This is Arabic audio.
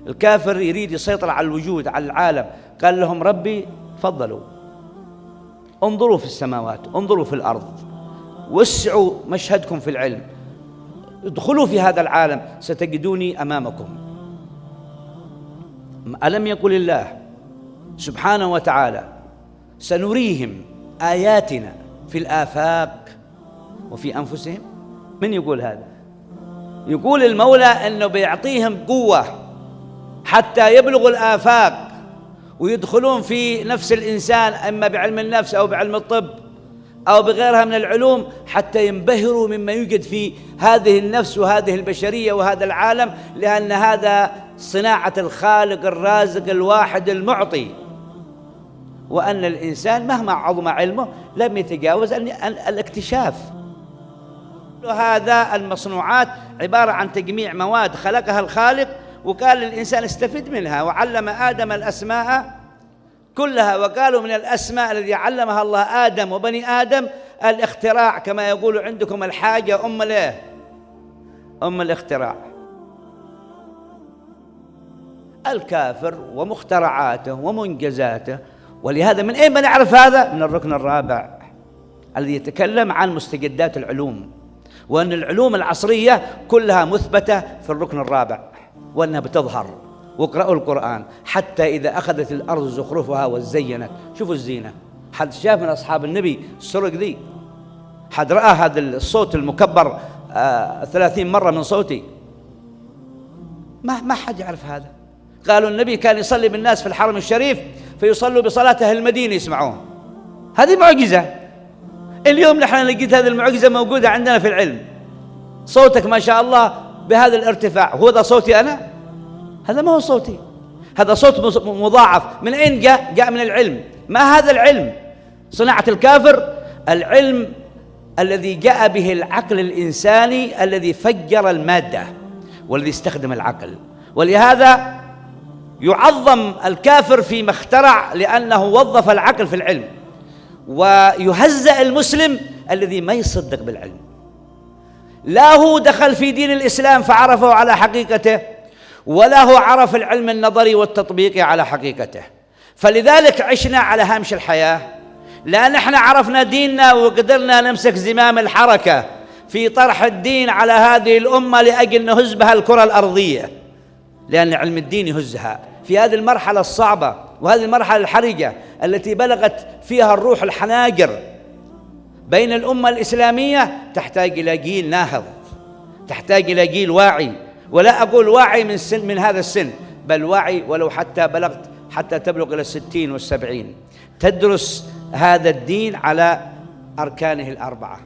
الكافر يريد يسيطر على الوجود، على العالم. قال لهم ربي فضلوا، انظروا في السماوات، انظروا في الأرض، وسعوا مشهدكم في العلم، ادخلوا في هذا العالم ستجدوني أمامكم. ألم يقل الله سبحانه وتعالى سنريهم آياتنا في الآفاق وفي أنفسهم؟ من يقول هذا؟ يقول المولى أنه بيعطيهم قوة حتى يبلغوا الآفاق ويدخلون في نفس الإنسان، إما بعلم النفس أو بعلم الطب أو بغيرها من العلوم، حتى ينبهروا مما يوجد في هذه النفس وهذه البشرية وهذا العالم، لأن هذا صناعة الخالق الرازق الواحد المعطي، وأن الإنسان مهما عظم علمه لم يتجاوز الاكتشاف. هذا المصنوعات عبارة عن تجميع مواد خلقها الخالق، وقال للإنسان استفد منها، وعلم آدم الأسماء كلها، وقالوا من الأسماء الذي علمها الله آدم وبني آدم الاختراع، كما يقول عندكم الحاجة أم الاختراع. الكافر ومخترعاته ومنجزاته. ولهذا من أين بنعرف هذا؟ من الركن الرابع الذي يتكلم عن مستجدات العلوم، وأن العلوم العصرية كلها مثبتة في الركن الرابع، وأنها بتظهر. واقرأوا القرآن حتى إذا أخذت الأرض زخرفها وزينت. شوفوا الزينة. حد شاف من أصحاب النبي السرق ذي؟ حد رأى هذا الصوت المكبر 30 مرة من صوتي؟ ما حد يعرف هذا. قالوا النبي كان يصلي بالناس في الحرم الشريف فيصلوا بصلاة أهل المدينة يسمعون. هذه معجزة. اليوم نحن لقيت هذه المعجزة موجودة عندنا في العلم. صوتك ما شاء الله بهذا الارتفاع، هو ذا صوتي أنا؟ هذا ما هو صوتي، هذا صوت مضاعف. من أين جاء؟ جاء من العلم. ما هذا العلم؟ صناعة الكافر. العلم الذي جاء به العقل الإنساني الذي فجر المادة والذي استخدم العقل. ولهذا يعظم الكافر فيما اخترع، لأنه وظف العقل في العلم. ويهزأ المسلم الذي ما يصدق بالعلم. لا هو دخل في دين الإسلام فعرفه على حقيقته، ولا هو عرف العلم النظري والتطبيقي على حقيقته. فلذلك عشنا على هامش الحياة، لأن احنا عرفنا ديننا وقدرنا نمسك زمام الحركة في طرح الدين على هذه الأمة لأجل نهز بها الكرة الأرضية، لأن علم الدين يهزها في هذه المرحلة الصعبة وهذه المرحلة الحرجة التي بلغت فيها الروح الحناجر بين الأمة الإسلامية. تحتاج إلى جيل ناهض، تحتاج إلى جيل واعي. ولا أقول واعي من هذا السن، بل واعي ولو حتى تبلغ إلى 60 و70، تدرس هذا الدين على أركانه الأربعة.